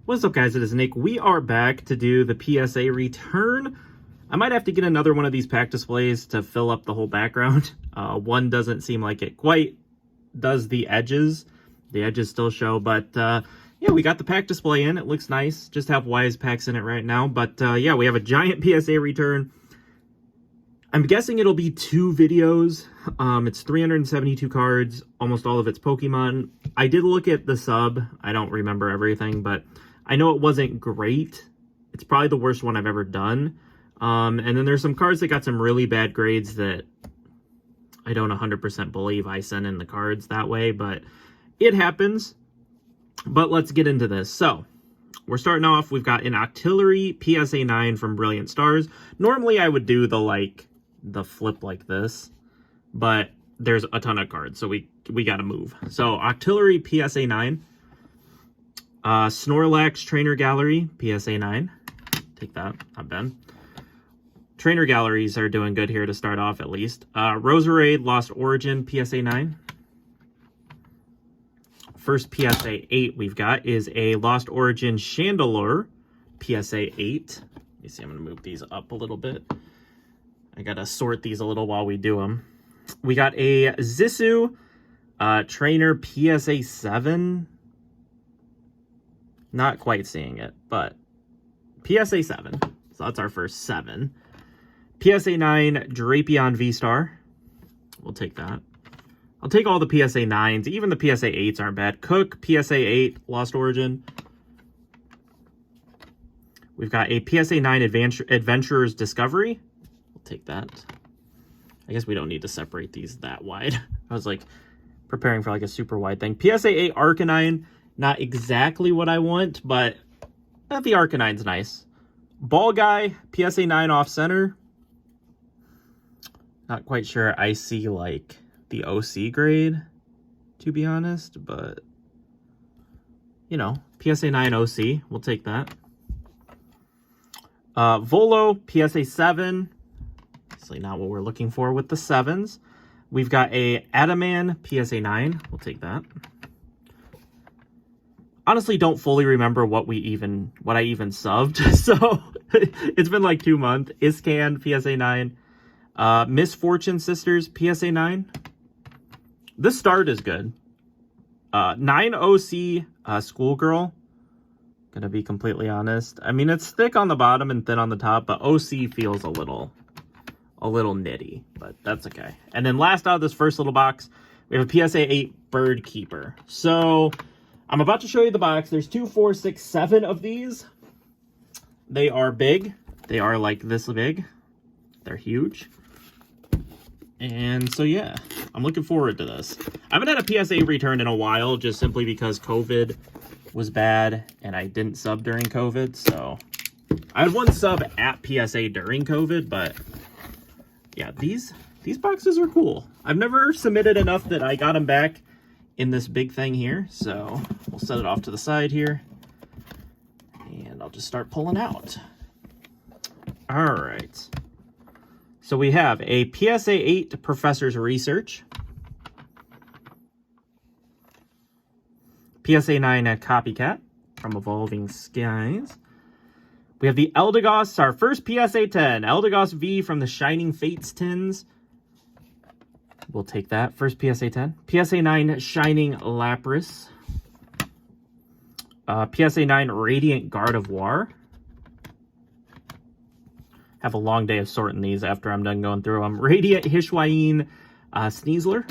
What's up, guys? It is Nick. We are back to do the PSA return. I might have to get another one of these pack displays to fill up the whole background. One doesn't seem like it quite does the edges. The edges still show, but yeah, we got the pack display in. It looks nice. Just have Wise packs in it right now. But yeah, we have a giant PSA return. I'm guessing it'll be 2 videos. It's 372 cards, almost all of it's Pokemon. I did look at the sub. I don't remember everything, but I know it wasn't great. It's probably the worst one I've ever done. And then there's some cards that got some really bad grades that I don't 100% believe I sent in the cards that way, but it happens. But let's get into this. So we're starting off, we've got an Octillery PSA 9 from Brilliant Stars. Normally I would do the flip like this, but there's a ton of cards, so we got to move. So Octillery PSA 9. Snorlax Trainer Gallery, PSA 9. Take that, not bad. Trainer Galleries are doing good here to start off, at least. Roserade Lost Origin, PSA 9. First PSA 8 we've got is a Lost Origin Chandelure, PSA 8. Let me see, I'm going to move these up a little bit. I got to sort these a little while we do them. We got a Zissou Trainer PSA 7. Not quite seeing it, but PSA 7. So that's our first 7. PSA 9 Drapion V-Star. We'll take that. I'll take all the PSA 9s. Even the PSA 8s aren't bad. Cook PSA 8 Lost Origin. We've got a PSA 9 Adventurer's Discovery. We'll take that. I guess we don't need to separate these that wide. I was like preparing for like a super wide thing. PSA 8 Arcanine. Not exactly what I want, but the Arcanine's nice. Ball Guy, PSA 9 off center. Not quite sure I see like the OC grade, to be honest, but you know, PSA 9 OC, we'll take that. Volo, PSA 7. Obviously not what we're looking for with the 7s. We've got a Adaman, PSA 9. We'll take that. Honestly, don't fully remember what I even subbed, so it's been like 2 months. Iscan, PSA 9. Misfortune Sisters, PSA 9. This start is good. 9 OC Schoolgirl. Gonna be completely honest. I mean, it's thick on the bottom and thin on the top, but OC feels a little nitty, but that's okay. And then last out of this first little box, we have a PSA 8 Bird Keeper. So I'm about to show you the box. There's 2, 4, 6, 7 of these. They are big. They are like this big. They're huge. And so, yeah, I'm looking forward to this. I haven't had a PSA return in a while, just simply because COVID was bad and I didn't sub during COVID. So I had 1 sub at PSA during COVID, but yeah, these boxes are cool. I've never submitted enough that I got them back in this big thing here, so we'll set it off to the side here and I'll just start pulling out. All right, so we have a PSA 8 Professor's Research, PSA 9 Copycat from Evolving Skies. We have the Eldegoss, our first PSA 10 Eldegoss V from the Shining Fates tins. We'll take that. First PSA 10. PSA 9 Shining Lapras. PSA 9 Radiant Gardevoir. Have a long day of sorting these after I'm done going through them. Radiant Hishwain Sneasler.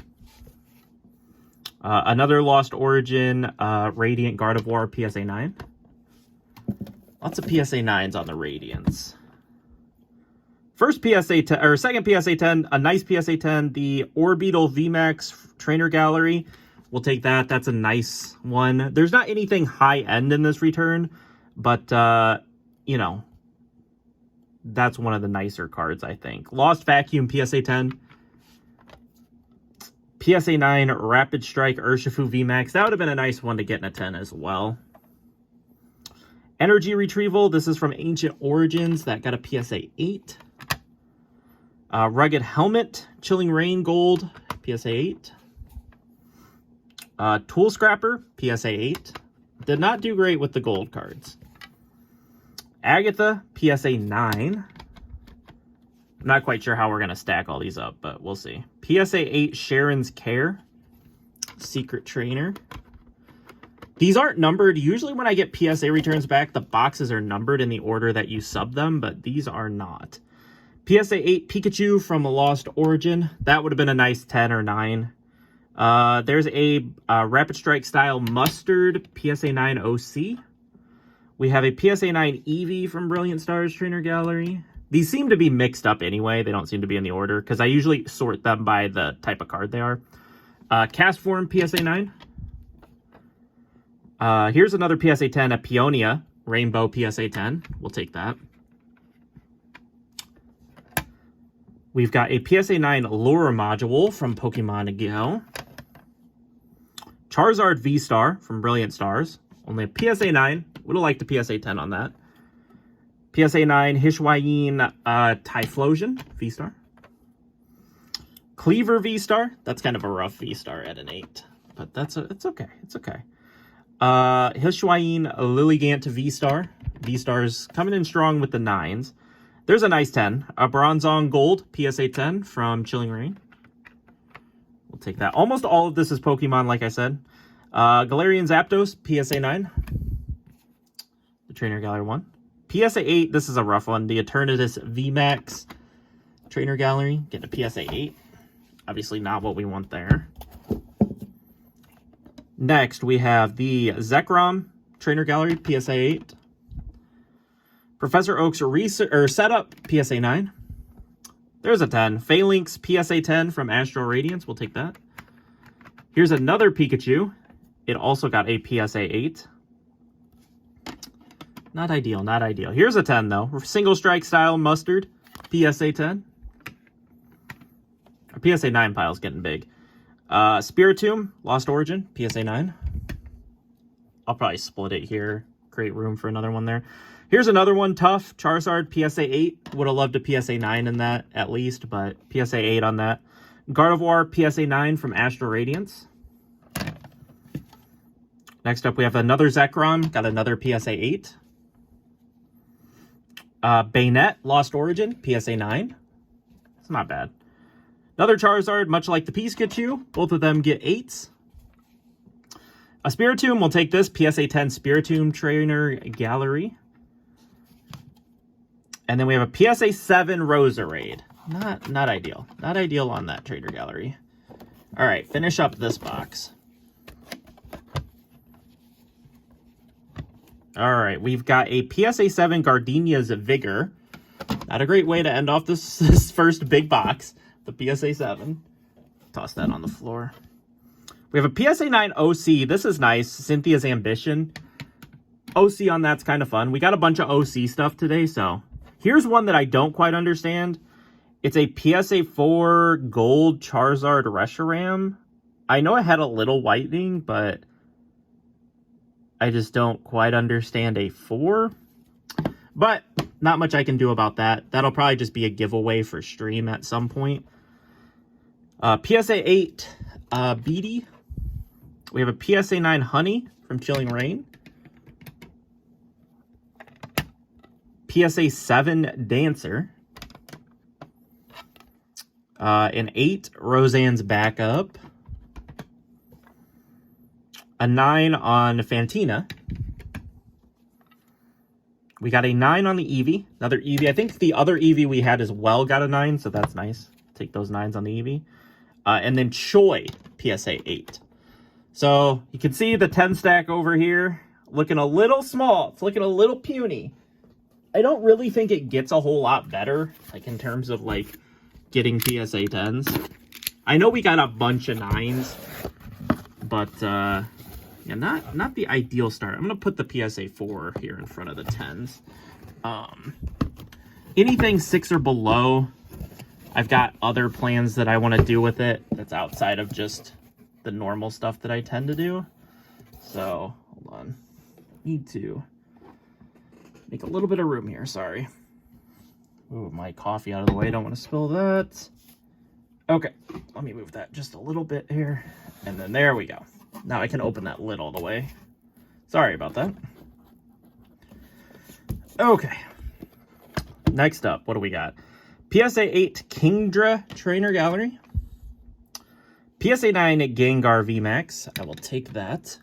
Another Lost Origin Radiant Gardevoir PSA 9. Lots of PSA 9s on the Radiants. First PSA 10, or second PSA 10, a nice PSA 10, the Orbeetle VMAX Trainer Gallery. We'll take that. That's a nice one. There's not anything high-end in this return, but, you know, that's one of the nicer cards, I think. Lost Vacuum PSA 10. PSA 9 Rapid Strike Urshifu VMAX. That would have been a nice one to get in a 10 as well. Energy Retrieval. This is from Ancient Origins. That got a PSA 8. Rugged Helmet, Chilling Rain Gold, PSA 8. Tool Scrapper, PSA 8. Did not do great with the gold cards. Agatha, PSA 9. I'm not quite sure how we're going to stack all these up, but we'll see. PSA 8, Sharon's Care. Secret Trainer. These aren't numbered. Usually when I get PSA returns back, the boxes are numbered in the order that you sub them, but these are not. PSA 8, Pikachu from a Lost Origin. That would have been a nice 10 or 9. There's a Rapid Strike style Mustard, PSA 9 OC. We have a PSA 9 Eevee from Brilliant Stars Trainer Gallery. These seem to be mixed up anyway. They don't seem to be in the order because I usually sort them by the type of card they are. Cast Form, PSA 9. Here's another PSA 10, a Peonia Rainbow PSA 10. We'll take that. We've got a PSA 9 Lure Module from Pokemon Yugioh. Charizard V-Star from Brilliant Stars. Only a PSA 9. Would have liked a PSA 10 on that. PSA 9 Hishwayin Typhlosion V-Star. Cleaver V-Star. That's kind of a rough V-Star at an 8. But it's okay. It's okay. Hishwayin Lilligant V-Star. V-Stars coming in strong with the 9s. There's a nice 10. A Bronzong Gold PSA 10 from Chilling Reign. We'll take that. Almost all of this is Pokemon, like I said. Galarian Zapdos PSA 9. The Trainer Gallery 1. PSA 8, this is a rough one. The Eternatus VMAX Trainer Gallery. Getting a PSA 8. Obviously not what we want there. Next, we have the Zekrom Trainer Gallery PSA 8. Professor Oak's Setup PSA 9. There's a 10. Phalanx PSA 10 from Astral Radiance. We'll take that. Here's another Pikachu. It also got a PSA 8. Not ideal, not ideal. Here's a 10, though. Single Strike Style Mustard PSA 10. Our PSA 9 pile's getting big. Spiritomb Lost Origin PSA 9. I'll probably split it here. Create room for another one there. Here's another one, Tough Charizard PSA 8. Would have loved a PSA 9 in that at least, but PSA 8 on that. Gardevoir PSA 9 from Astral Radiance. Next up, we have another Zekrom. Got another PSA 8. Bayonet Lost Origin PSA 9. It's not bad. Another Charizard, much like the Pikachu. Both of them get 8s. A Spiritomb, we'll take this. PSA 10 Spiritomb Trainer Gallery. And then we have a PSA 7 Roserade. Not ideal. Not ideal on that Trainer Gallery. All right, finish up this box. All right, we've got a PSA 7 Gardenia's Vigor. Not a great way to end off this first big box. The PSA 7. Toss that on the floor. We have a PSA 9 OC. This is nice. Cynthia's Ambition. OC on that's kind of fun. We got a bunch of OC stuff today, so... Here's one that I don't quite understand. It's a PSA 4 Gold Charizard Reshiram. I know it had a little whitening, but I just don't quite understand a 4. But not much I can do about that. That'll probably just be a giveaway for stream at some point. PSA 8 Beatty. We have a PSA 9 Honey from Chilling Reign. PSA 7 Dancer. An 8 Roseanne's Backup. A 9 on Fantina. We got a 9 on the Eevee. Another Eevee. I think the other Eevee we had as well got a 9, so that's nice. Take those 9s on the Eevee. And then Choi, PSA 8. So you can see the 10 stack over here. Looking a little small. It's looking a little puny. I don't really think it gets a whole lot better, like in terms of like getting PSA 10s. I know we got a bunch of 9s, but yeah, not the ideal start. I'm gonna put the PSA 4 here in front of the 10s. Anything 6 or below, I've got other plans that I want to do with it that's outside of just the normal stuff that I tend to do. So hold on, need to make a little bit of room here, sorry. Ooh, my coffee out of the way, don't want to spill that. Okay, let me move that just a little bit here. And then there we go. Now I can open that lid all the way. Sorry about that. Okay. Next up, what do we got? PSA 8 Kingdra Trainer Gallery. PSA 9 Gengar VMAX. I will take that.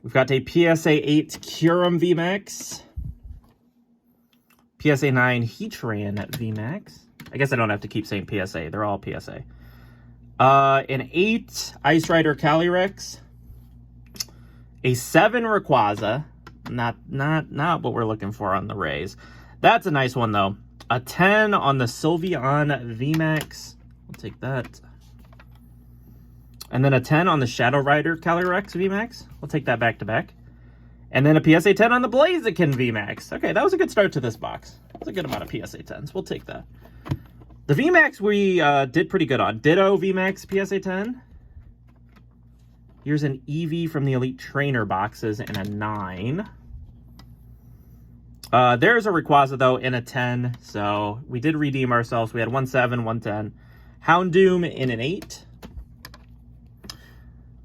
We've got a PSA 8 Kyurem VMAX. PSA 9 Heatran VMAX. I guess I don't have to keep saying PSA. They're all PSA. An 8 Ice Rider Calyrex. A 7 Rayquaza. Not what we're looking for on the Rays. That's a nice one, though. A 10 on the Sylveon VMAX. I'll take that. And then a 10 on the Shadow Rider Calyrex VMAX. We'll take that back to back. And then a PSA 10 on the Blaziken VMAX. Okay, that was a good start to this box. That's a good amount of PSA 10s. We'll take that. The VMAX we did pretty good on. Ditto VMAX PSA 10. Here's an Eevee from the Elite Trainer boxes and a 9. There's a Rayquaza, though, in a 10. So we did redeem ourselves. We had 1-7, 1-10. Houndoom in an 8.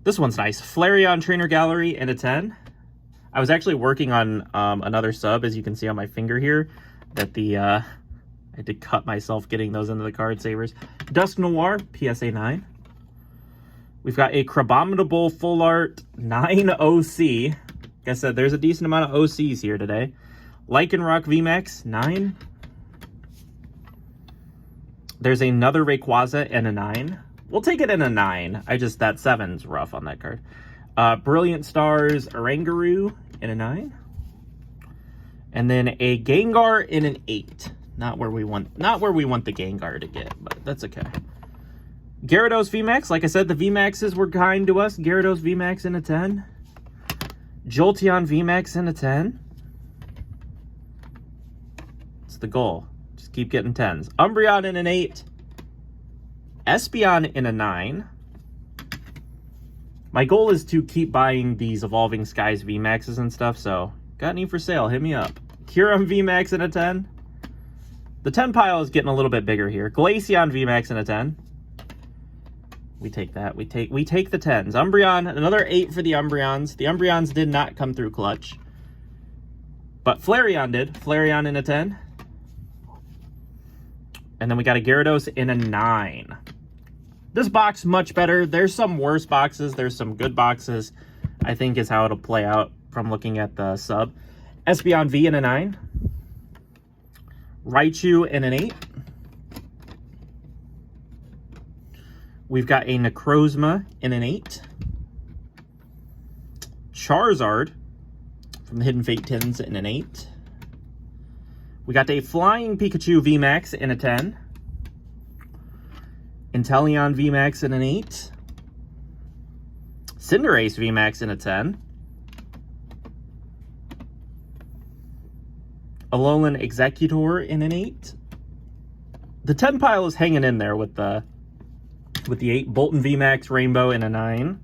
This one's nice. Flareon Trainer Gallery in a 10. I was actually working on another sub, as you can see on my finger here, that I had to cut myself getting those into the card savers. Dusk Noir, PSA 9. We've got a Crabominable Full Art 9 OC. Like I said, there's a decent amount of OCs here today. Lycanroc VMAX, 9. There's another Rayquaza and a 9. We'll take it in a 9. That 7's rough on that card. Brilliant Stars Oranguru in a 9. And then a Gengar in an 8. Not where we want the Gengar to get, but that's okay. Gyarados VMAX. Like I said, the VMAXs were kind to us. Gyarados VMAX in a 10. Jolteon VMAX in a 10. It's the goal. Just keep getting 10s. Umbreon in an 8. Espeon in a 9. My goal is to keep buying these Evolving Skies VMAXs and stuff, so got any for sale, hit me up. Kyurem VMAX in a 10. The 10 pile is getting a little bit bigger here. Glaceon VMAX in a 10. We take that. We take the 10s. Umbreon, another 8 for the Umbreons. The Umbreons did not come through clutch. But Flareon did. Flareon in a 10. And then we got a Gyarados in a 9. This box, much better. There's some worse boxes. There's some good boxes, I think is how it'll play out from looking at the sub. Espeon V in a 9. Raichu in an 8. We've got a Necrozma in an 8. Charizard from the Hidden Fate tins in an 8. We got a Flying Pikachu VMAX in a 10. Inteleon VMAX in an 8. Cinderace VMAX in a 10. Alolan Executor in an 8. The 10 pile is hanging in there with the 8. Bolton VMAX Rainbow in a 9.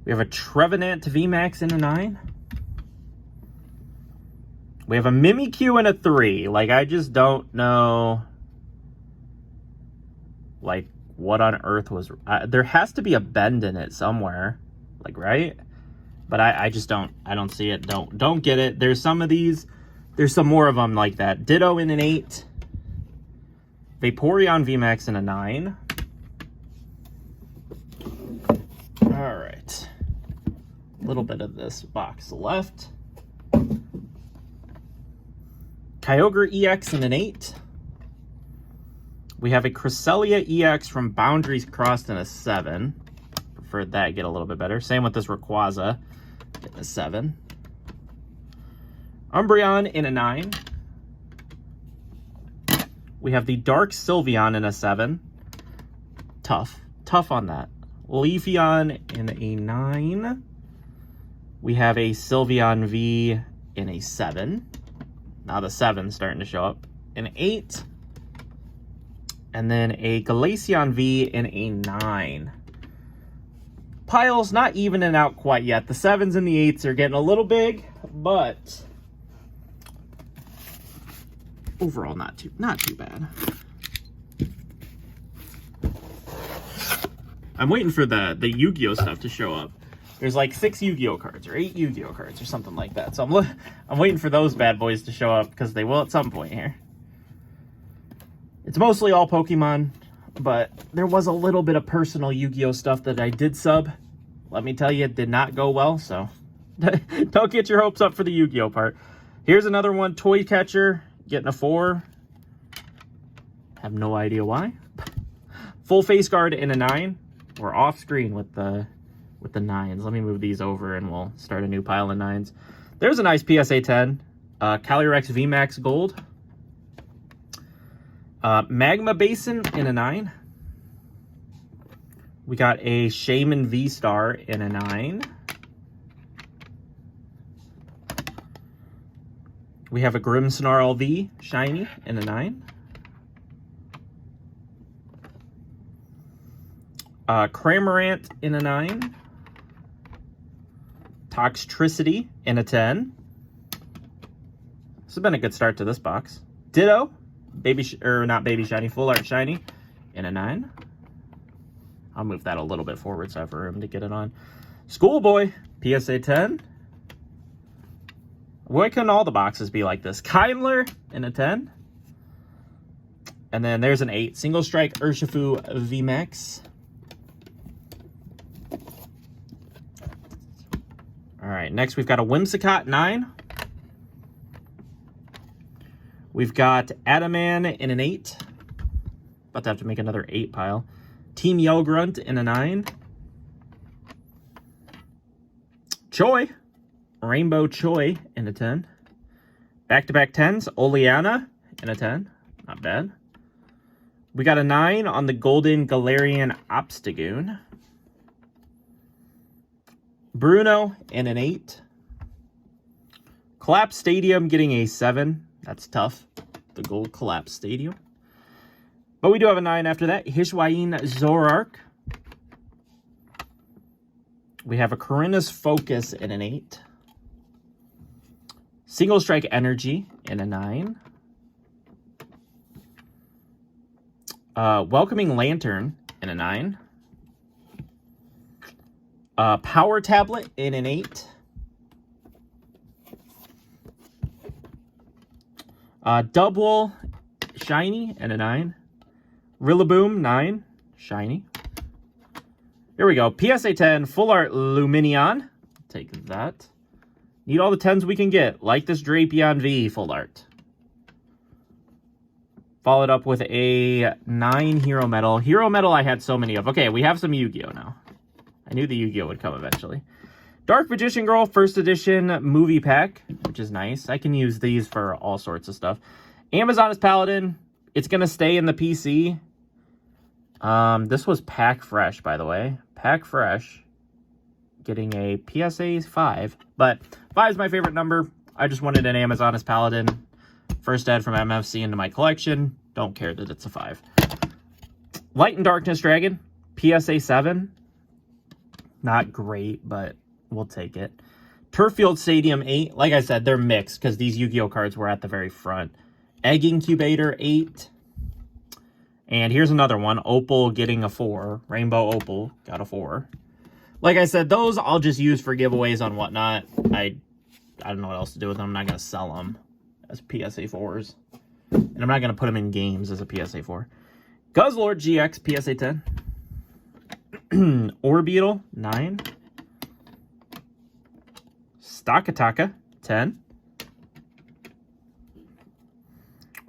We have a Trevenant VMAX in a 9. We have a Mimikyu in a 3. Like, I just don't know, like, what on earth was... there has to be a bend in it somewhere. Like, right? But I just don't... I don't see it. Don't get it. There's some of these... There's some more of them like that. Ditto in an 8. Vaporeon VMAX in a 9. Alright. A little bit of this box left. Kyogre EX in an 8. We have a Cresselia EX from Boundaries Crossed in a 7. Preferred that get a little bit better. Same with this Rayquaza. Getting a 7. Umbreon in a 9. We have the Dark Sylveon in a 7. Tough on that. Leafeon in a 9. We have a Sylveon V in a 7. Now the 7's starting to show up. An 8. And then a Glaceon V in a 9. Pile's not evening out quite yet. The 7s and the 8s are getting a little big, but overall not too bad. I'm waiting for the Yu-Gi-Oh stuff to show up. There's like 6 Yu-Gi-Oh cards or 8 Yu-Gi-Oh cards or something like that. So I'm waiting for those bad boys to show up because they will at some point here. It's mostly all Pokemon, but there was a little bit of personal Yu-Gi-Oh stuff that I did sub. Let me tell you, it did not go well, so don't get your hopes up for the Yu-Gi-Oh part. Here's another one, Toy Catcher, getting a 4. Have no idea why. Full Face Guard in a 9. We're off screen with the 9s. Let me move these over and we'll start a new pile of 9s. There's a nice PSA 10. Calyrex VMAX Gold. Magma Basin in a 9. We got a Shaman V-Star in a 9. We have a Grimmsnarl V Shiny in a 9. Cramorant in a 9. Toxtricity in a 10. This has been a good start to this box. Ditto, not baby shiny, full art shiny in a 9. I'll move that a little bit forward so I have room to get it on. Schoolboy, PSA 10. Why couldn't all the boxes be like this? Kindler in a 10. And then there's an 8. Single Strike Urshifu VMAX. All right, next we've got a Whimsicott 9. We've got Adaman in an 8. About to have to make another 8 pile. Team Yellgrunt in a 9. Choi. Rainbow Choi in a 10. Back-to-back 10s. Oleana in a 10. Not bad. We got a 9 on the Golden Galarian Obstagoon. Bruno in an 8. Collapse Stadium getting a 7. That's tough. The gold Collapse Stadium. But we do have a 9 after that. Hishwain Zorark. We have a Corinna's Focus in an 8. Single Strike Energy in a 9. Welcoming Lantern in a 9. Power Tablet in an 8. Double Shiny in a 9. Rillaboom 9 Shiny. Here we go. PSA 10 Full Art Luminion. Take that. Need all the 10s we can get, like this Drapion V Full Art. Followed up with a 9 Hero Metal. Hero Metal I had so many of. Okay, we have some Yu-Gi-Oh now. I knew the Yu-Gi-Oh would come eventually. Dark Magician Girl First Edition Movie Pack, which is nice. I can use these for all sorts of stuff. Amazoness Paladin. It's going to stay in the PC. This was Pack Fresh, by the way. Pack Fresh. Getting a PSA 5. But 5 is my favorite number. I just wanted an Amazoness Paladin. First ed from MFC into my collection. Don't care that it's a 5. Light and Darkness Dragon. PSA 7. Not great, but we'll take it. Turffield Stadium 8. Like I said, they're mixed because these Yu-Gi-Oh cards were at the very front. Egg Incubator 8. And here's another one. Opal getting a 4. Rainbow Opal got a 4. Like I said, those I'll just use for giveaways on whatnot. I don't know what else to do with them. I'm not going to sell them as PSA 4s. And I'm not going to put them in games as a PSA 4. Guzzlord GX PSA 10. Orbeetle 9. Stakataka 10.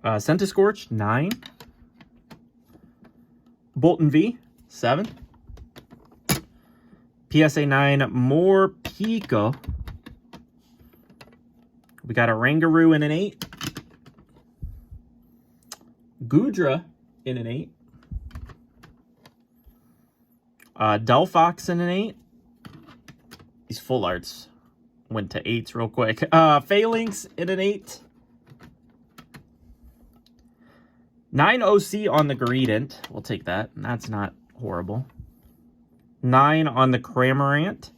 Centiskorch 9. Bolton V 7. PSA 9 more Pico. We got a Rangaroo in an 8. Gudra in an 8. Delphox in an 8. These full arts went to 8s real quick. Phalanx in an 8. 9 OC on the Greedent. We'll take that. That's not horrible. 9 on the Cramorant.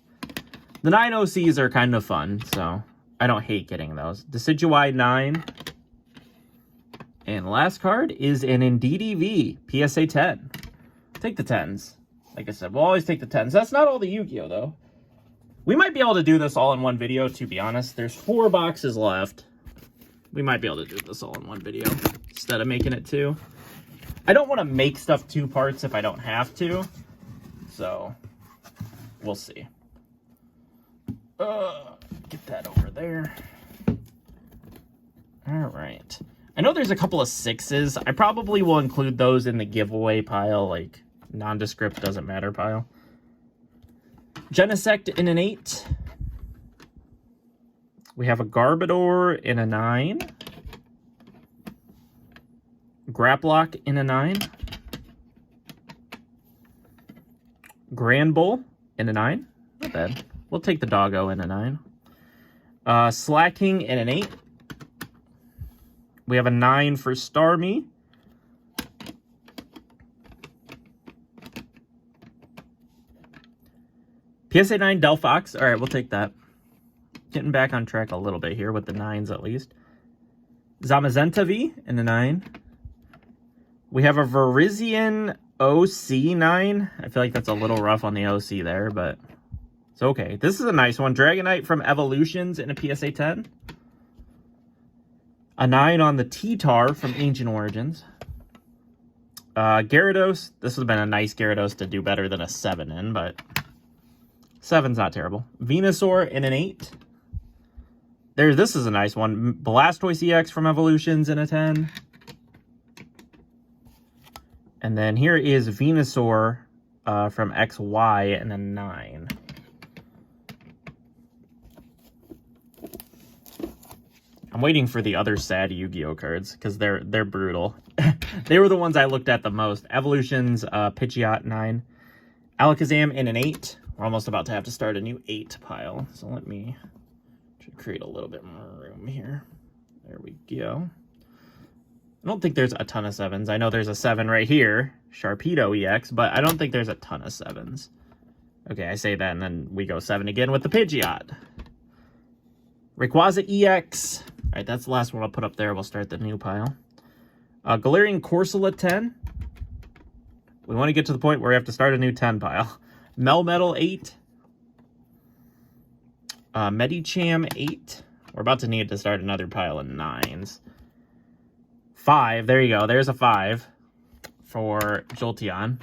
The 9 OCs are kind of fun, so I don't hate getting those. Decidueye 9. And last card is an Indeedee V PSA 10. Take the 10s. Like I said, we'll always take the 10s. That's not all the Yu-Gi-Oh, though. We might be able to do this all in one video, to be honest. There's 4 boxes left. We might be able to do this all in one video instead of making it 2. I don't want to make stuff 2 parts if I don't have to. So, we'll see. Get that over there. All right. I know there's a couple of 6s. I probably will include those in the giveaway pile, like nondescript doesn't matter pile. Genesect in an 8. We have a Garbodor in a 9. Graplock in a 9. Granbull in a 9. Not bad. We'll take the Doggo in a 9. Slacking in an 8. We have a 9 for Starmie. PSA 9 Delphox. All right, we'll take that. Getting back on track a little bit here with the 9s at least. Zamazenta V in a 9. We have a Virizion OC 9. I feel like that's a little rough on the OC there, but it's okay. This is a nice one. Dragonite from Evolutions in a PSA 10. A 9 on the T-Tar from Ancient Origins. Gyarados. This would have been a nice Gyarados to do better than a 7 in, but 7's not terrible. Venusaur in an 8. This is a nice one. Blastoise EX from Evolutions in a 10. And then here is Venusaur from XY in a 9. I'm waiting for the other sad Yu-Gi-Oh cards because they're brutal. They were the ones I looked at the most. Evolutions, Pidgeot 9. Alakazam in an 8. We're almost about to have to start a new 8 pile. So let me create a little bit more room here. There we go. I don't think there's a ton of 7s. I know there's a 7 right here, Sharpedo EX, but I don't think there's a ton of 7s. Okay, I say that, and then we go 7 again with the Pidgeot. Rayquaza EX. All right, that's the last one I'll put up there. We'll start the new pile. Galarian Corsola 10. We want to get to the point where we have to start a new 10 pile. Melmetal 8. Medicham 8. We're about to need to start another pile of 9s. 5. There you go. There's a 5 for Jolteon.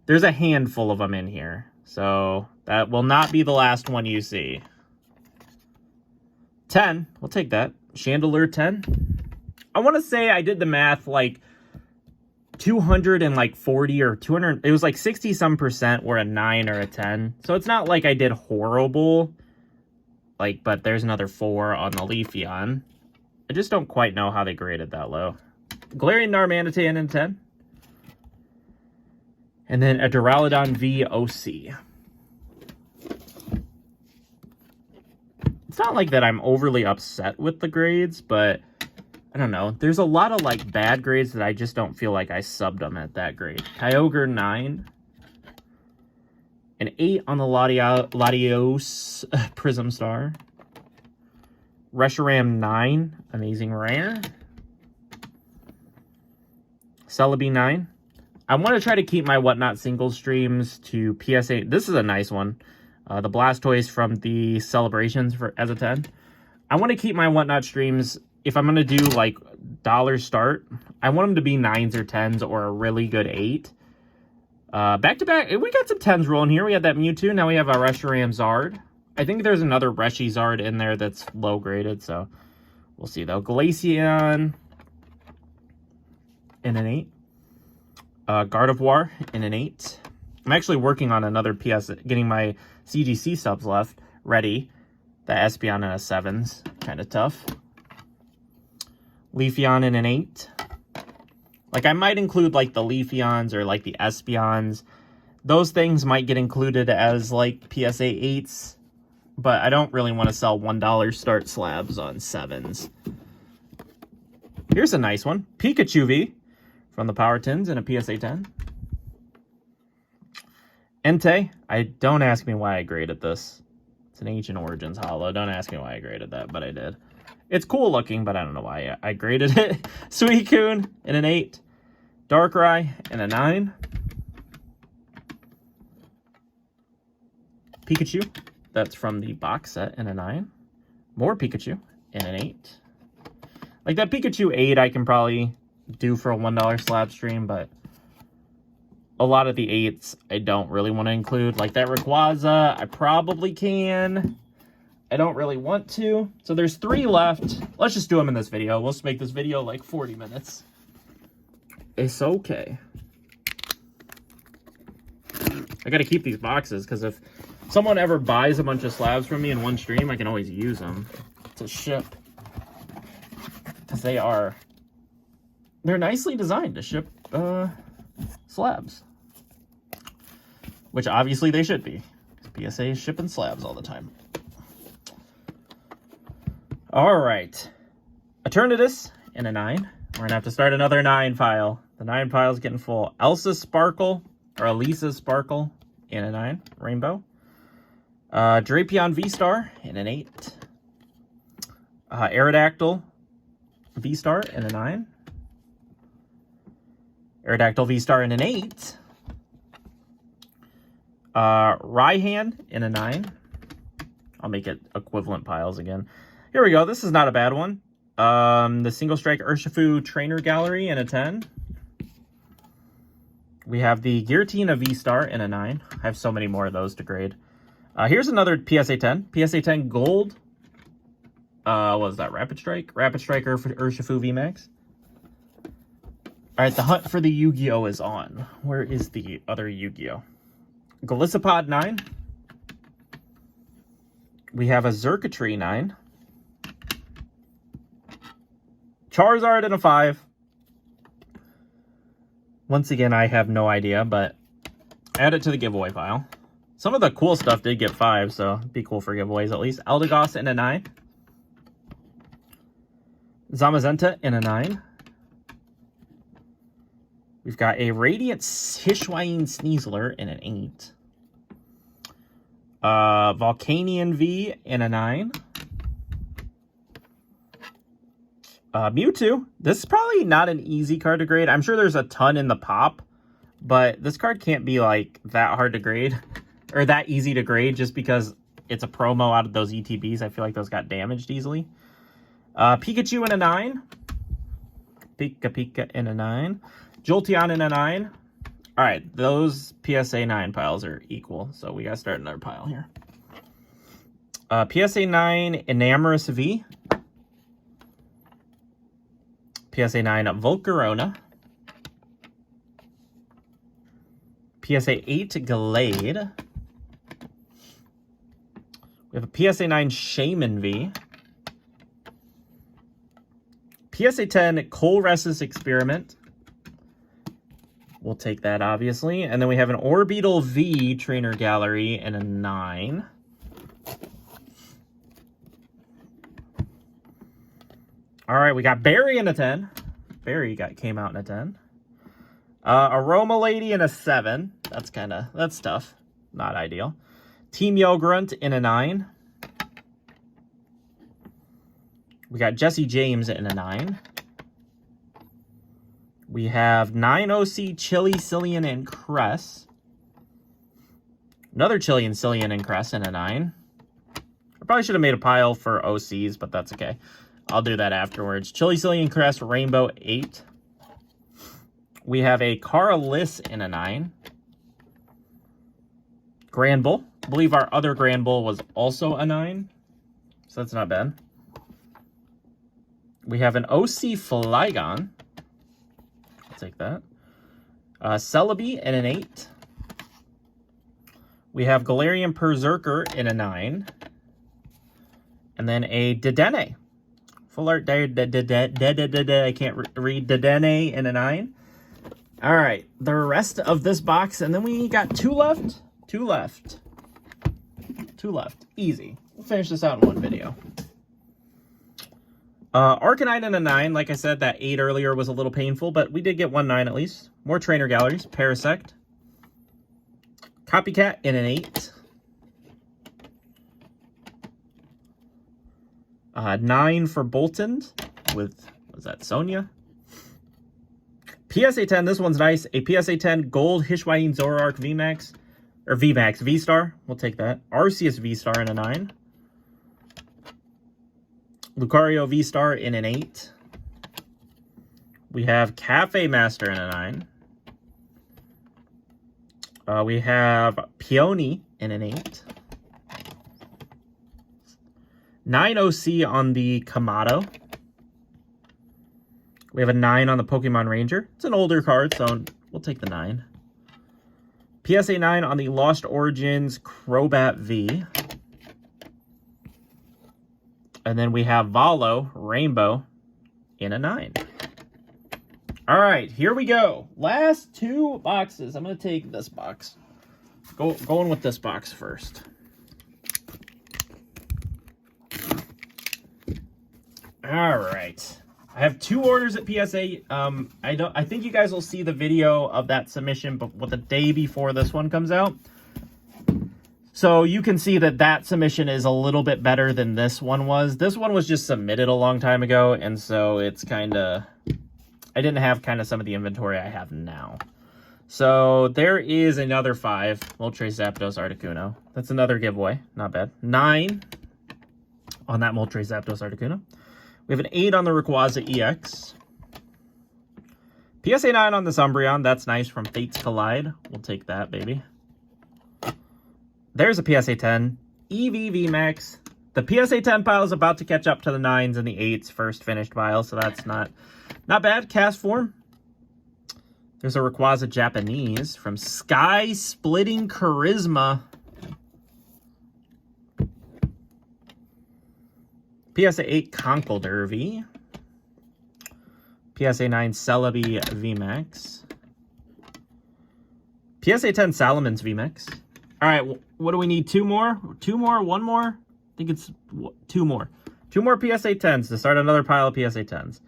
There's a handful of them in here. So that will not be the last one you see. 10. We'll take that. Chandelure 10. I want to say I did the math like 240 or 200. It was like 60-some% were a 9 or a 10. So it's not like I did horrible. Like, but there's another 4 on the Leafeon. I just don't quite know how they graded that low. Galarian Darmanitan in 10. And then a Duraludon V OC. It's not like that I'm overly upset with the grades, but I don't know. There's a lot of like bad grades that I just don't feel like I subbed them at that grade. Kyogre 9. An 8 on the Latios Prism Star. Reshiram 9. Amazing Rare. Celebi 9. I want to try to keep my Whatnot single streams to PSA. This is a nice one. The Blastoise from the Celebrations as a 10. I want to keep my Whatnot streams, if I'm going to do like dollar start, I want them to be 9s or 10s or a really good 8. Back to back, we got some 10s rolling here. We had that Mewtwo. Now we have a Reshiram Zard. I think there's another Reshi Zard in there that's low graded, so we'll see though. Glaceon in an 8. Gardevoir in an 8. I'm actually working on another PSA, getting my CGC subs left ready. The Espeon in a 7s, kind of tough. Leafeon in an 8. Like, I might include, like, the Leafeons or, like, the Espeons. Those things might get included as, like, PSA 8s. But I don't really want to sell $1 start slabs on 7s. Here's a nice one. Pikachu V from the Power Tins in a PSA 10. Entei. Don't ask me why I graded this. It's an Ancient Origins holo. Don't ask me why I graded that, but I did. It's cool looking, but I don't know why I graded it. Suicune in an 8. Darkrai in a 9. Pikachu that's from the box set in a 9. More Pikachu in an 8. Like that Pikachu 8 I can probably do for a $1 slab stream, but a lot of the 8s I don't really want to include. Like that Rayquaza, I probably can. I don't really want to. So there's 3 left. Let's just do them in this video. We'll just make this video like 40 minutes. It's okay. I gotta keep these boxes because if someone ever buys a bunch of slabs from me in one stream, I can always use them to ship. Because they're nicely designed to ship slabs. Which obviously they should be. Because PSA is shipping slabs all the time. Alright. Eternatus in a 9. We're going to have to start another 9 pile. The 9 pile's getting full. Elsa Sparkle, or Elisa Sparkle in a 9. Rainbow. Drapion V-Star in an 8. Aerodactyl V-Star in a 9. Aerodactyl V-Star in an 8. Raihan in a 9. I'll make it equivalent piles again. Here we go. This is not a bad one. The Single Strike Urshifu Trainer Gallery in a 10. We have the Giratina V-Star in a 9. I have so many more of those to grade. Here's another PSA 10. PSA 10 Gold. What was that? Rapid Strike? Rapid Strike Urshifu VMAX. Alright, the hunt for the Yu-Gi-Oh! Is on. Where is the other Yu-Gi-Oh? Golisopod 9. We have a Xurkitree 9. Charizard in a 5. Once again, I have no idea, but add it to the giveaway pile. Some of the cool stuff did get 5, so it'd be cool for giveaways at least. Eldegoss in a 9. Zamazenta in a 9. We've got a Radiant Hishwain Sneasler in an 8. Volcanion V in a 9. Mewtwo. This is probably not an easy card to grade. I'm sure there's a ton in the pop, but this card can't be like that hard to grade or that easy to grade just because it's a promo out of those ETBs. I feel like those got damaged easily. Pikachu in a 9. Pika in a 9. Jolteon in a 9. All right, those PSA 9 piles are equal, so we gotta start another pile here. PSA 9 Enamorous V. PSA 9 Volcarona. PSA 8 Glade. We have a PSA 9 Shaman V. PSA 10 Colress's Experiment. We'll take that, obviously. And then we have an Orbeetle V Trainer Gallery in a 9. All right, we got Barry in a 10. Barry came out in a 10. Aroma Lady in a 7. That's tough. Not ideal. Team Yogrunt in a 9. We got Jesse James in a 9. We have 9 OC Chili, Cillian, and Cress. Another Chili and Cillian and Cress in a 9. I probably should have made a pile for OCs, but that's okay. I'll do that afterwards. Chili, Cillian, Cress, Rainbow 8. We have a Caralis in a 9. Granbull. I believe our other Granbull was also a 9. So that's not bad. We have an OC Flygon. I'll take that. Celebi in an 8. We have Galarian Berserker in a 9. And then a Dedenne. Full art, I can't read Dedenne in a 9. All right, the rest of this box, and then we got 2 left. 2 left. 2 left. Easy. We'll finish this out in one video. Arcanine in a 9. Like I said, that 8 earlier was a little painful, but we did get 1 9 at least. More trainer galleries. Parasect. Copycat in an 8. 9 for Boltund with, was that Sonia? PSA 10, this one's nice. A PSA 10 Gold Hishwain Zoroark VMAX. Or VMAX, V-Star. We'll take that. Arceus V-Star in a 9. Lucario V-Star in an 8. We have Cafe Master in a 9. We have Peony in an 8. 9 OC on the Kamado. We have a 9 on the Pokemon Ranger. It's an older card, so we'll take the 9. PSA 9 on the Lost Origins Crobat V. And then we have Valo Rainbow in a 9. All right, here we go. Last 2 boxes. I'm going to take this box. Going with this box first. All right. I have 2 orders at PSA. I think you guys will see the video of that submission but the day before this one comes out. So you can see that submission is a little bit better than this one was. This one was just submitted a long time ago, and so it's kind of... I didn't have kind of some of the inventory I have now. So there is another 5. Moltres, Zapdos, Articuno. That's another giveaway. Not bad. 9 on that Moltres, Zapdos, Articuno. We have an 8 on the Rayquaza EX. PSA 9 on this Umbreon. That's nice from Fates Collide. We'll take that, baby. There's a PSA 10. EV Max. The PSA 10 pile is about to catch up to the 9s and the 8s first finished pile, so that's not bad. Cast form. There's a Rayquaza Japanese from Sky Splitting Charisma. PSA 8 Conkeldurr V. PSA 9 Celebi VMAX. PSA 10 Salamence VMAX. All right, what do we need? 2 more? 2 more? 1 more? I think it's 2 more. 2 more PSA 10s to start another pile of PSA 10s.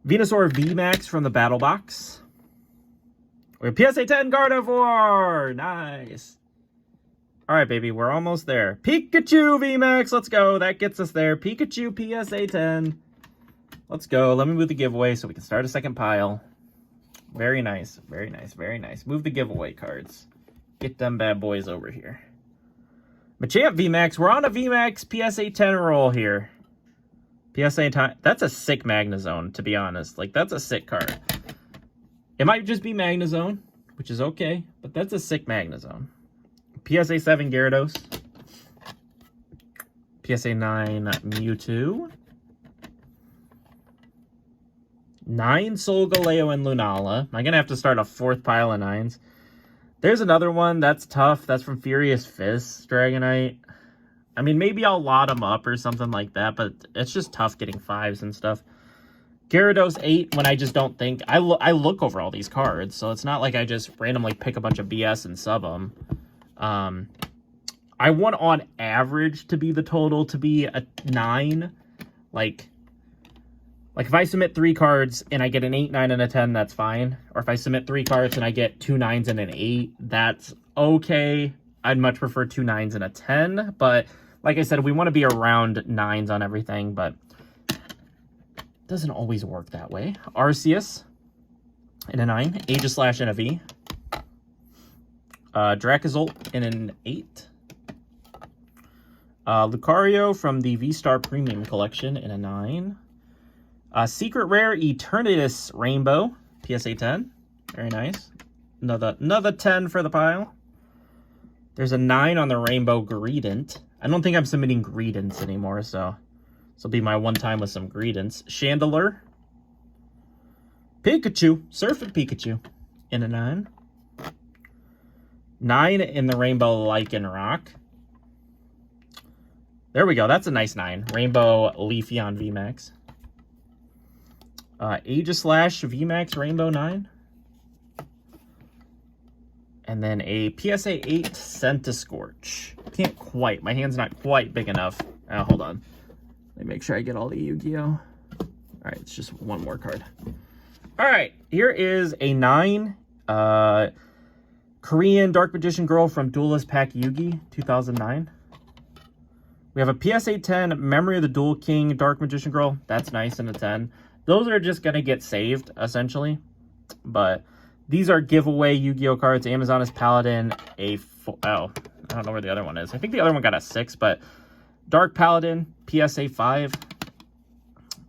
Venusaur VMAX from the Battle Box. We have PSA 10 Gardevoir. Nice. All right, baby, we're almost there. Pikachu VMAX, let's go. That gets us there. Pikachu PSA 10. Let's go. Let me move the giveaway so we can start a second pile. Very nice, very nice, very nice. Move the giveaway cards. Get them bad boys over here. Machamp VMAX. We're on a VMAX PSA 10 roll here. PSA 10. That's a sick Magnezone, to be honest. Like, that's a sick card. It might just be Magnezone, which is okay, but that's a sick Magnezone. PSA 7 Gyarados. PSA 9 Mewtwo. 9 Solgaleo and Lunala. I'm going to have to start a 4th pile of 9s. There's another one. That's tough. That's from Furious Fist, Dragonite. I mean, maybe I'll lot them up or something like that, but it's just tough getting 5s and stuff. Gyarados 8 when I just don't think... I look over all these cards, so it's not like I just randomly pick a bunch of BS and sub them. I want on average to be the total to be a 9. Like if I submit 3 cards and I get an 8, 9, and a 10, that's fine. Or if I submit 3 cards and I get 2 9s and an 8, that's okay. I'd much prefer 2 9s and a 10. But like I said, we want to be around 9s on everything, but it doesn't always work that way. Arceus in a 9. Aegislash in a V. Dracozolt in an 8. Lucario from the V-Star Premium Collection in a 9. Secret Rare Eternatus Rainbow, PSA 10. Very nice. Another 10 for the pile. There's a 9 on the Rainbow Greedent. I don't think I'm submitting Greedents anymore, so this will be my one time with some Greedents. Chandelure. Pikachu. Surfing Pikachu in a 9. 9 in the Rainbow Lycanroc. There we go. That's a nice 9. Rainbow Leafeon VMAX. Aegislash VMAX Rainbow 9. And then a PSA 8 Centiskorch. Can't quite. My hand's not quite big enough. Hold on. Let me make sure I get all the Yu-Gi-Oh. All right, it's just one more card. All right, here is a 9. Korean Dark Magician Girl from Duelist Pack Yugi, 2009. We have a PSA 10 Memory of the Duel King Dark Magician Girl. That's nice in a 10. Those are just going to get saved, essentially. But These are giveaway Yu-Gi-Oh cards. Amazoness Paladin, oh, I don't know where the other one is. I think the other one got a 6, but Dark Paladin, PSA 5.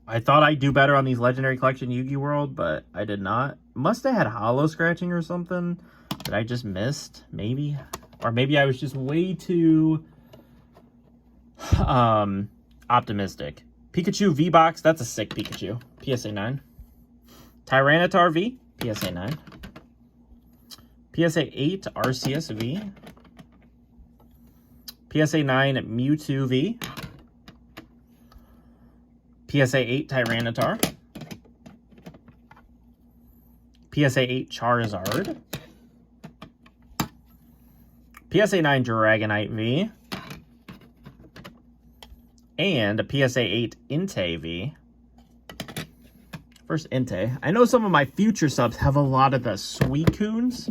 I thought I'd do better on these Legendary Collection Yu-Gi World, but I did not. Must have had holo scratching or something that I just missed, maybe. Or maybe I was just way too optimistic. Pikachu V-Box, that's a sick Pikachu. PSA 9. Tyranitar V, PSA 9. PSA 8 Arceus V. PSA 9 Mewtwo V. PSA 8 Tyranitar. PSA 8 Charizard. PSA 9 Dragonite V. And a PSA 8 Entei V. First Entei. I know some of my future subs have a lot of the Suicunes.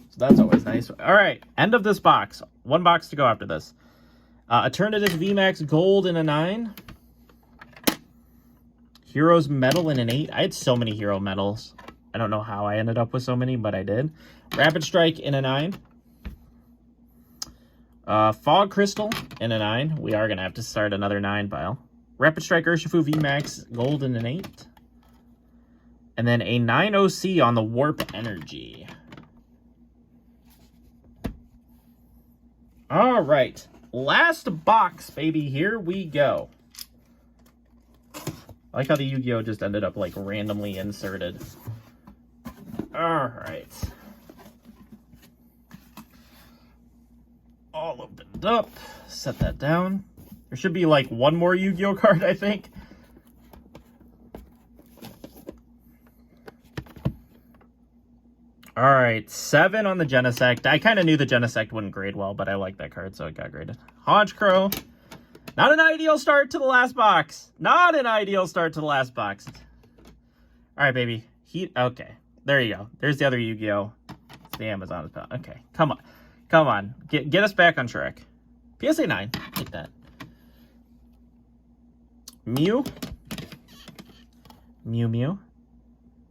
So that's always nice. All right, end of this box. One box to go after this. Eternatus VMAX Gold in a 9. Heroes Medal in an 8. I had so many Hero Medals. I don't know how I ended up with so many, but I did. Rapid Strike in a 9. Fog Crystal in a 9. We are going to have to start another 9 pile. Rapid Strike Urshifu VMAX Gold in an 8. And then a 9 OC on the Warp Energy. All right. Last box, baby. Here we go. I like how the Yu-Gi-Oh just ended up like randomly inserted. All right. All opened up. Set that down. There should be like one more Yu-Gi-Oh card, I think. All right, 7 on the Genesect. I kind of knew the Genesect wouldn't grade well, but I like that card, so it got graded. Honchkrow. Not an ideal start to the last box. Not an ideal start to the last box. All right, baby. Okay, there you go. There's the other Yu-Gi-Oh. It's the Amazon. Okay, come on. Come on. Get us back on track. PSA 9. Take that. Mew. Mew.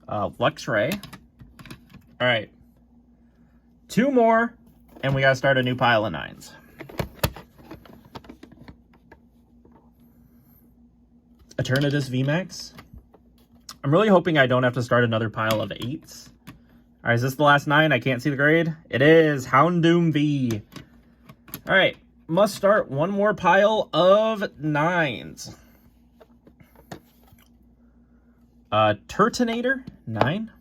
Luxray. All right. 2 more, and we got to start a new pile of 9s. Eternatus VMAX. I'm really hoping I don't have to start another pile of 8s. All right, is this the last 9? I can't see the grade. It is Houndoom V. All right, must start one more pile of 9s. Turtonator, 9.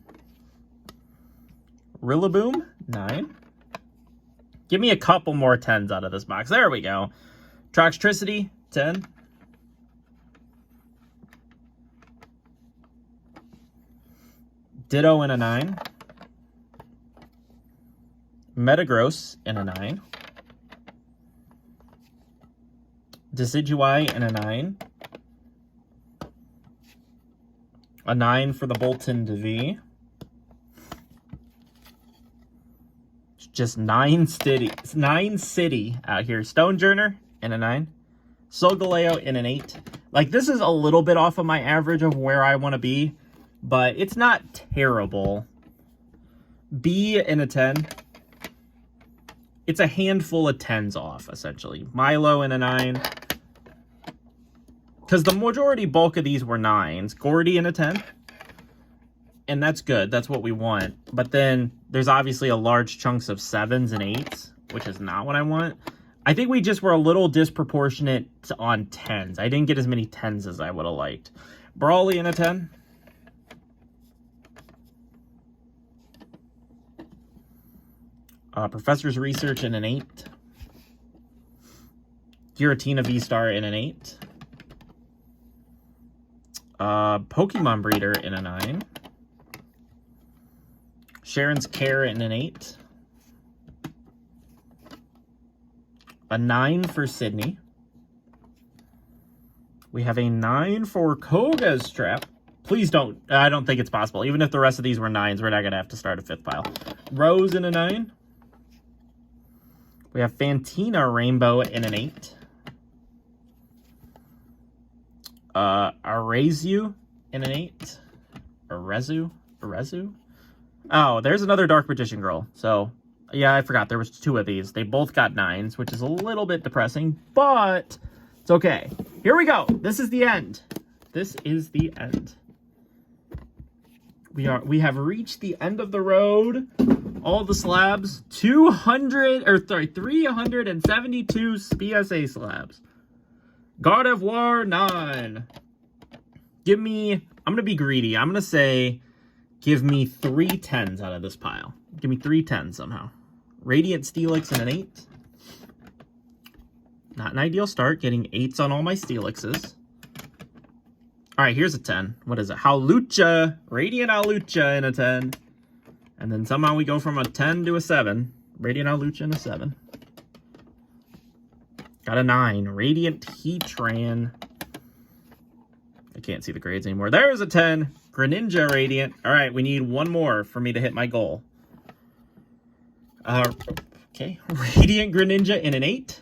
Rillaboom, 9. Give me a couple more 10s out of this box. There we go. Troxtricity, 10. Ditto in a 9. Metagross in a 9. Decidueye in a 9. A 9 for the Bolton V. Just 9 city out here. Stonejourner in a 9. Solgaleo in an 8. Like, this is a little bit off of my average of where I want to be, but it's not terrible. B in a 10. It's a handful of 10s off, essentially. Milo in a 9. Because the majority bulk of these were 9s. Gordy in a 10. And that's good. That's what we want. But then there's obviously a large chunks of 7s and 8s, which is not what I want. I think we just were a little disproportionate on 10s. I didn't get as many 10s as I would have liked. Brawly in a 10. Professor's Research in an 8. Giratina V-Star in an 8. Pokemon Breeder in a 9. Sharon's Care in an 8. A 9 for Sydney. We have a 9 for Koga's Trap. Please don't. I don't think it's possible. Even if the rest of these were 9s, we're not going to have to start a 5th pile. Rose in a 9. We have Fantina Rainbow in an 8. Arazu in an 8. Arazu. Rezu? Oh, there's another Dark Magician Girl. So, yeah, I forgot. There was 2 of these. They both got 9s, which is a little bit depressing, but it's okay. Here we go. This is the end. This is the end. We have reached the end of the road. All the slabs. 372 PSA slabs. God of War 9. Give me, I'm going to be greedy. I'm going to say, give me 3 10s out of this pile. Give me 3 10s somehow. Radiant Steelix and an 8. Not an ideal start, getting 8s on all my Steelixes. All right, here's a 10. What is it? Hawlucha. Radiant Hawlucha in a 10. And then somehow we go from a 10 to a 7. Radiant Hawlucha in a 7. Got a 9. Radiant Heatran. I can't see the grades anymore. There's a 10. Greninja Radiant. All right, we need 1 more for me to hit my goal. Okay. Radiant Greninja in an 8.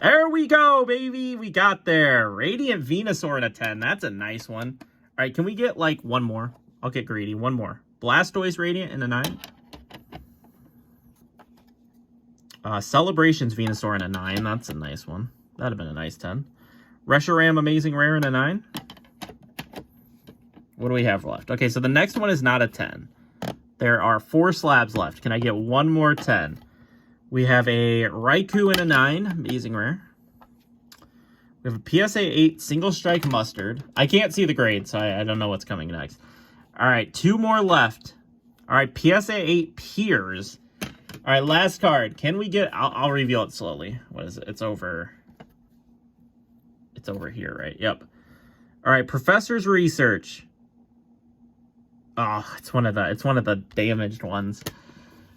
There we go, baby. We got there. Radiant Venusaur in a 10. That's a nice one. All right, can we get, like, 1 more? I'll get greedy. 1 more. Blastoise Radiant in a 9. Celebrations Venusaur in a 9. That's a nice one. That'd have been a nice 10. Reshiram Amazing Rare in a 9. What do we have left? Okay, so the next one is not a 10. There are 4 slabs left. Can I get 1 more 10? We have a Raikou in a 9. Amazing Rare. We have a PSA 8 Single Strike Mustard. I can't see the grade, so I don't know what's coming next. All right, 2 more left. All right, PSA 8 Piers. All right, last card. Can we get... I'll reveal it slowly. What is it? It's over... It's over here, right? Yep. All right, Professor's Research. Oh, it's one of the damaged ones.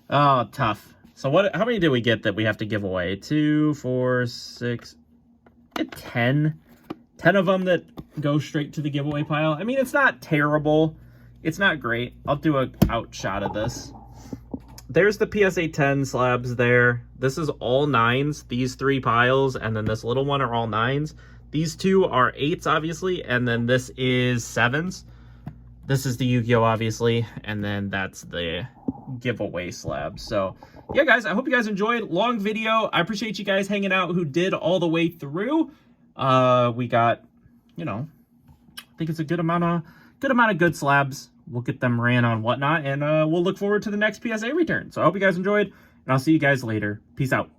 Oh, tough. So how many did we get that we have to give away? 2, 4, 6, 10. 10 of them that go straight to the giveaway pile. I mean, it's not terrible. It's not great. I'll do a outshot of this. There's the PSA 10 slabs there. This is all 9s, these 3 piles, and then this little one are all 9s. These 2 are 8s, obviously, and then this is 7s. This is the Yu-Gi-Oh, obviously, and then that's the giveaway slab. So, yeah, guys, I hope you guys enjoyed. Long video. I appreciate you guys hanging out who did all the way through. We got, you know, I think it's a good amount of good slabs. We'll get them ran on whatnot, and we'll look forward to the next PSA return. So I hope you guys enjoyed, and I'll see you guys later. Peace out.